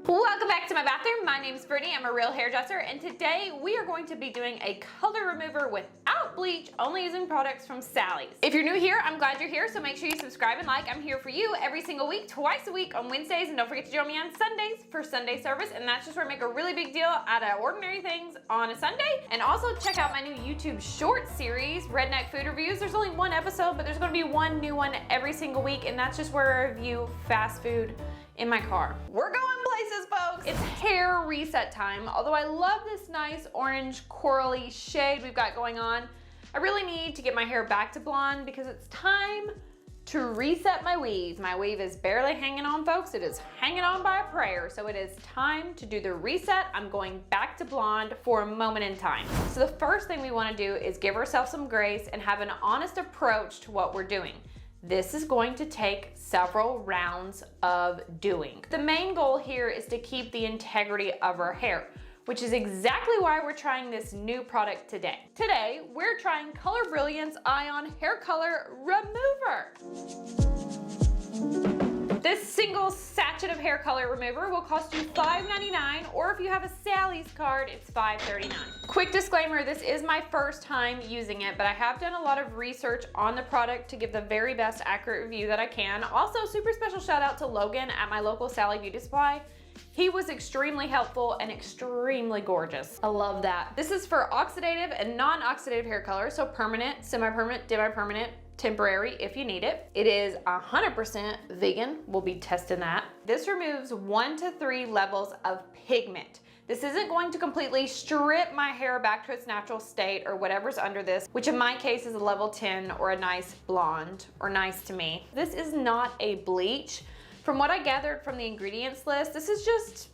Welcome back to my bathroom. My name is Brittnee. I'm a real hairdresser, and today we are going to be doing a color remover without bleach, only using products from Sally's. If you're new here, I'm glad you're here, so make sure you subscribe and like. I'm here for you every single week, twice a week on Wednesdays, and don't forget to join me on Sundays for Sunday service, and that's just where I make a really big deal out of ordinary things on a Sunday. And also check out my new YouTube short series, Redneck Food Reviews. There's only one episode, but there's gonna be one new one every single week, and that's just where I review fast food in my car. We're going places, folks. It's hair reset time. Although I love this nice orange corally shade we've got going on, I really need to get my hair back to blonde because it's time to reset my weave. My weave is barely hanging on, folks. It is hanging on by a prayer. So it is time to do the reset. I'm going back to blonde for a moment in time. So the first thing we want to do is give ourselves some grace and have an honest approach to what we're doing. This is going to take several rounds of doing. The main goal here is to keep the integrity of our hair, which is exactly why we're trying this new product today. Today, we're trying Color Brilliance Ion Hair Color Remover. This single sachet of hair color remover will cost you $5.99, or if you have a Sally's card, it's $5.39. Quick disclaimer, this is my first time using it, but I have done a lot of research on the product to give the very best accurate review that I can. Also, super special shout out to Logan at my local Sally Beauty Supply. He was extremely helpful and extremely gorgeous. I love that. This is for oxidative and non-oxidative hair color, so permanent, semi-permanent, demi-permanent, temporary if you need it. It is 100% vegan. We'll be testing that. This removes 1 to 3 levels of pigment. This isn't going to completely strip my hair back to its natural state or whatever's under this, which in my case is a level 10 or a nice blonde, or nice to me. This is not a bleach. From what I gathered from the ingredients list, this is just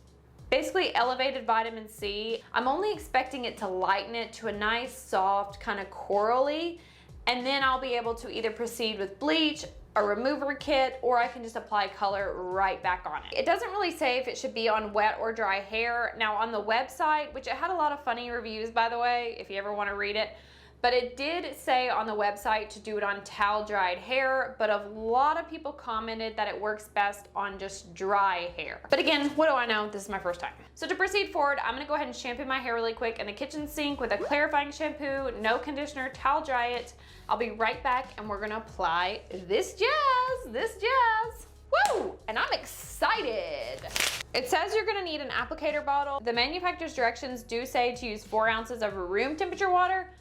basically elevated vitamin C. I'm only expecting it to lighten it to a nice, soft, kind of corally, and then I'll be able to either proceed with bleach, a remover kit, or I can just apply color right back on it. It doesn't really say if it should be on wet or dry hair. Now on the website, which it had a lot of funny reviews by the way, if you ever want to read it, but it did say on the website to do it on towel dried hair, but a lot of people commented that it works best on just dry hair. But again, what do I know? This is my first time. So to proceed forward, I'm gonna go ahead and shampoo my hair really quick in the kitchen sink with a clarifying shampoo, no conditioner, towel dry it. I'll be right back and we're gonna apply this jazz. Woo! And I'm excited. It says you're gonna need an applicator bottle. The manufacturer's directions do say to use 4 ounces of room temperature water,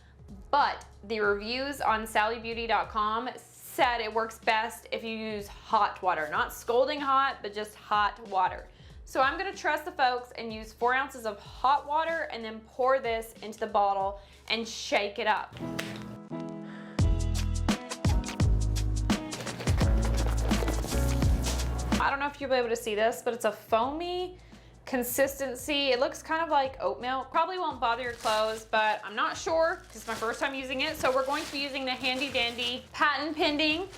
but the reviews on sallybeauty.com said it works best if you use hot water, not scalding hot, but just hot water. So I'm gonna trust the folks and use 4 ounces of hot water and then pour this into the bottle and shake it up. I don't know if you'll be able to see this, but it's a foamy consistency. It looks kind of like oat milk. Probably won't bother your clothes, but I'm not sure because it's my first time using it. So we're going to be using the handy dandy patent pending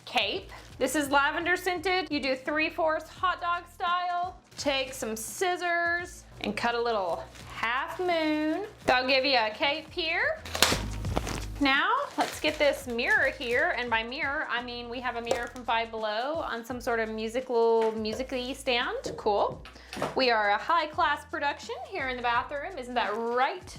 cape. This is lavender scented. You do 3/4 hot dog style. Take some scissors and cut a little half moon. That'll give you a cape here. Now, let's get this mirror here, and by mirror, I mean we have a mirror from Five Below on some sort of music-y stand. Cool. We are a high-class production here in the bathroom. Isn't that right,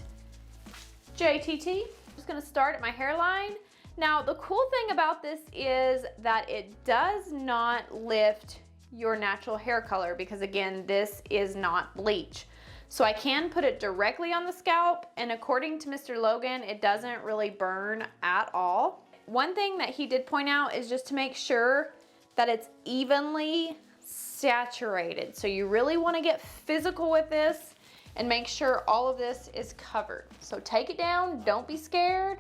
JTT? I'm just gonna start at my hairline. Now, the cool thing about this is that it does not lift your natural hair color because, again, this is not bleach. So I can put it directly on the scalp, and according to Mr. Logan, it doesn't really burn at all. One thing that he did point out is just to make sure that it's evenly saturated. So you really want to get physical with this and make sure all of this is covered. So take it down, don't be scared.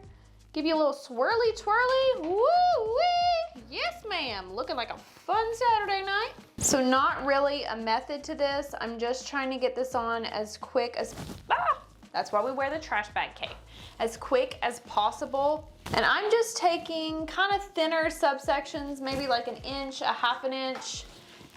Give you a little swirly twirly. Woo-wee! Yes, ma'am. Looking like a fun Saturday night. So not really a method to this. I'm just trying to get this on as quick as, that's why we wear the trash bag cape. As quick as possible. And I'm just taking kind of thinner subsections, maybe like 1 inch, 1/2 inch.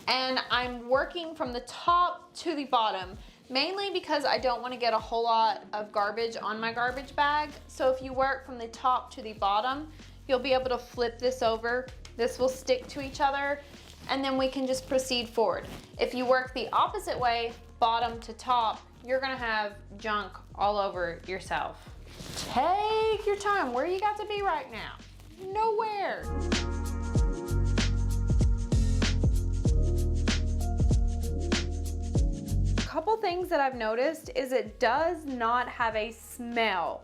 And I'm working from the top to the bottom. Mainly because I don't want to get a whole lot of garbage on my garbage bag. So if you work from the top to the bottom, you'll be able to flip this over. This will stick to each other and then we can just proceed forward. If you work the opposite way, bottom to top, you're gonna have junk all over yourself. Take your time. Where you got to be right now? Nowhere. A couple things that I've noticed is it does not have a smell,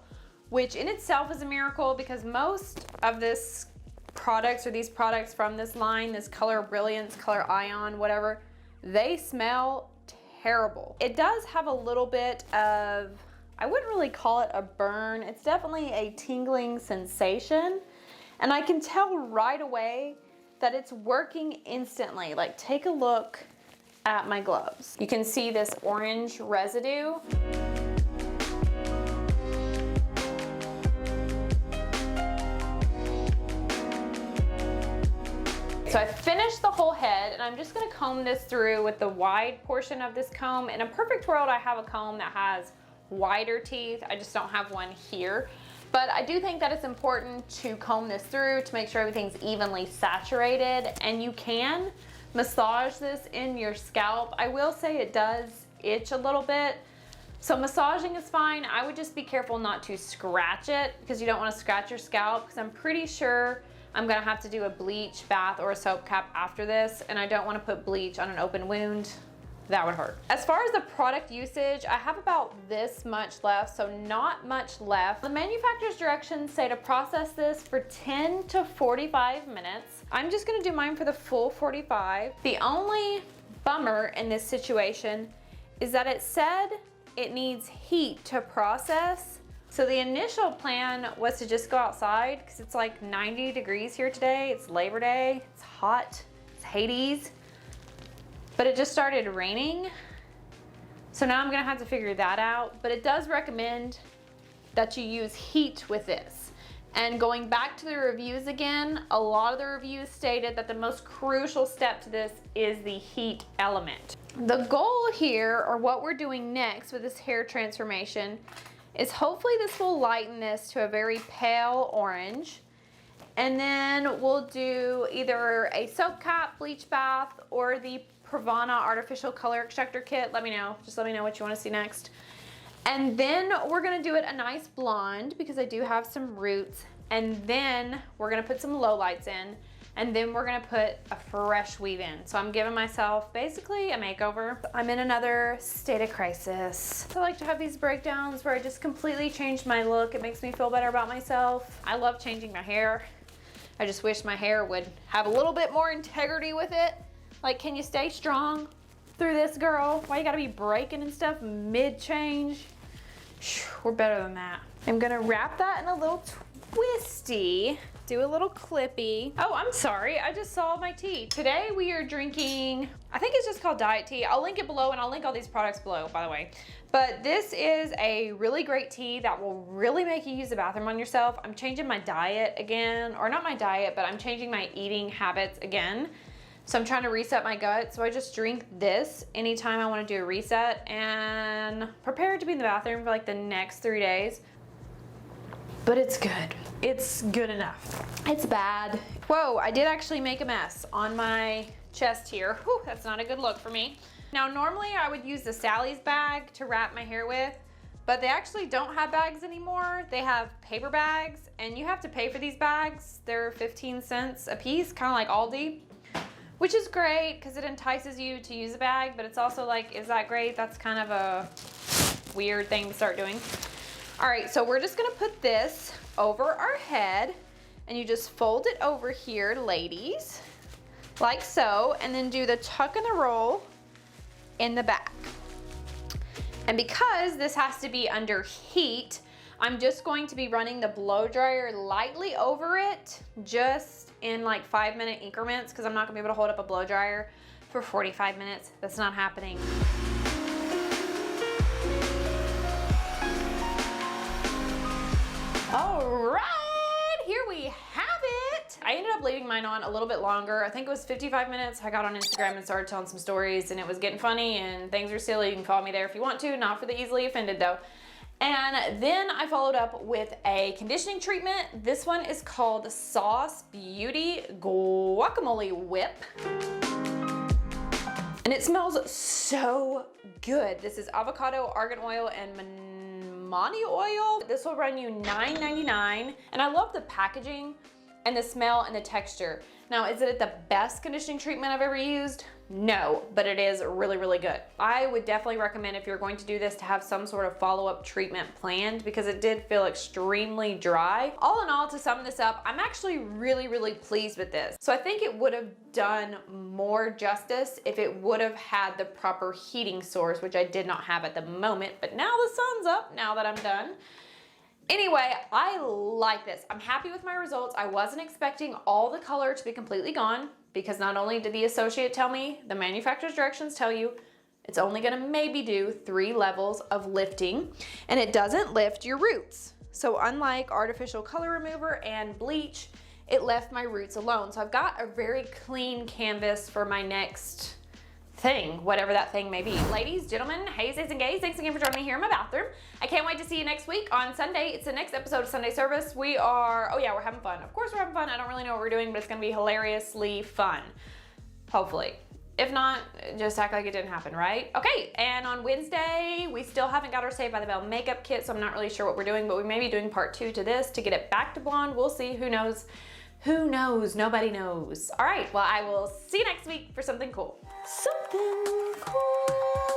which in itself is a miracle because most of this products or these products from this line, this Color Brilliance, Color Ion, whatever, they smell terrible. It does have a little bit of, I wouldn't really call it a burn. It's definitely a tingling sensation. And I can tell right away that it's working instantly. Like, take a look at my gloves. You can see this orange residue. So I finished the whole head and I'm just gonna comb this through with the wide portion of this comb. In a perfect world, I have a comb that has wider teeth. I just don't have one here. But I do think that it's important to comb this through to make sure everything's evenly saturated, and you can massage this in your scalp. I will say it does itch a little bit. So massaging is fine. I would just be careful not to scratch it because you don't want to scratch your scalp, because I'm pretty sure I'm gonna have to do a bleach bath or a soap cap after this, and I don't want to put bleach on an open wound. That would hurt. As far as the product usage, I have about this much left, so not much left. The manufacturer's directions say to process this for 10 to 45 minutes. I'm just gonna do mine for the full 45. The only bummer in this situation is that it said it needs heat to process. So the initial plan was to just go outside because it's like 90 degrees here today. It's Labor Day, it's hot, it's Hades. But it just started raining. So now I'm gonna have to figure that out. But it does recommend that you use heat with this. And going back to the reviews again, a lot of the reviews stated that the most crucial step to this is the heat element. The goal here, or what we're doing next with this hair transformation, is hopefully this will lighten this to a very pale orange. And then we'll do either a soap cap, bleach bath, or the Pravana Artificial Color Extractor Kit. Let me know. Just let me know what you want to see next. And then we're going to do it a nice blonde because I do have some roots. And then we're going to put some lowlights in. And then we're going to put a fresh weave in. So I'm giving myself basically a makeover. I'm in another state of crisis. I like to have these breakdowns where I just completely change my look. It makes me feel better about myself. I love changing my hair. I just wish my hair would have a little bit more integrity with it. Like, can you stay strong through this, girl? Why you gotta be breaking and stuff mid-change? We're better than that. I'm gonna wrap that in a little twisty, do a little clippy. Oh, I'm sorry, I just saw my tea. Today we are drinking, I think it's just called diet tea. I'll link it below, and I'll link all these products below, by the way. But this is a really great tea that will really make you use the bathroom on yourself. I'm changing my diet again, or not my diet, but I'm changing my eating habits again. So I'm trying to reset my gut, so I just drink this anytime I want to do a reset and prepare to be in the bathroom for like the next 3 days. But it's good. It's good enough. It's bad. Whoa, I did actually make a mess on my chest here. Whew, that's not a good look for me. Now, normally I would use the Sally's bag to wrap my hair with, but they actually don't have bags anymore. They have paper bags, and you have to pay for these bags. They're 15 cents a piece, kind of like Aldi. Which is great because it entices you to use a bag, but it's also like, is that great? That's kind of a weird thing to start doing. All right, so we're just gonna put this over our head, and you just fold it over here, ladies, like so, and then do the tuck and the roll in the back. And because this has to be under heat, I'm just going to be running the blow dryer lightly over it, just in like 5-minute increments, because I'm not gonna be able to hold up a blow dryer for 45 minutes. That's not happening. All right, here we have it. I ended up leaving mine on a little bit longer. I think it was 55 minutes. I got on Instagram and started telling some stories, and it was getting funny and things are silly. You can follow me there if you want to, not for the easily offended though. And then I followed up with a conditioning treatment. This one is called Sauce Beauty Guacamole Whip. And it smells so good. This is avocado, argan oil, and money oil. This will run you $9.99. And I love the packaging and the smell and the texture. Now, is it the best conditioning treatment I've ever used? No, but it is really, really good. I would definitely recommend, if you're going to do this, to have some sort of follow-up treatment planned, because it did feel extremely dry. All in all, to sum this up, I'm actually really, really pleased with this. So I think it would have done more justice if it would have had the proper heating source, which I did not have at the moment, but now the sun's up now that I'm done. Anyway, I like this. I'm happy with my results. I wasn't expecting all the color to be completely gone, because not only did the associate tell me, the manufacturer's directions tell you it's only gonna maybe do 3 levels of lifting, and it doesn't lift your roots. So unlike artificial color remover and bleach, it left my roots alone. So I've got a very clean canvas for my next thing, whatever that thing may be. Ladies, gentlemen, heys, and gays, thanks again for joining me here in my bathroom. I can't wait to see you next week on Sunday. It's the next episode of Sunday Service. Oh yeah, we're having fun. Of course we're having fun. I don't really know what we're doing, but it's gonna be hilariously fun. Hopefully. If not, just act like it didn't happen, right? Okay, and on Wednesday, we still haven't got our Saved by the Bell makeup kit, so I'm not really sure what we're doing, but we may be doing part 2 to this to get it back to blonde. We'll see, who knows? Who knows? Nobody knows. All right, well, I will see you next week for something cool. Something cool.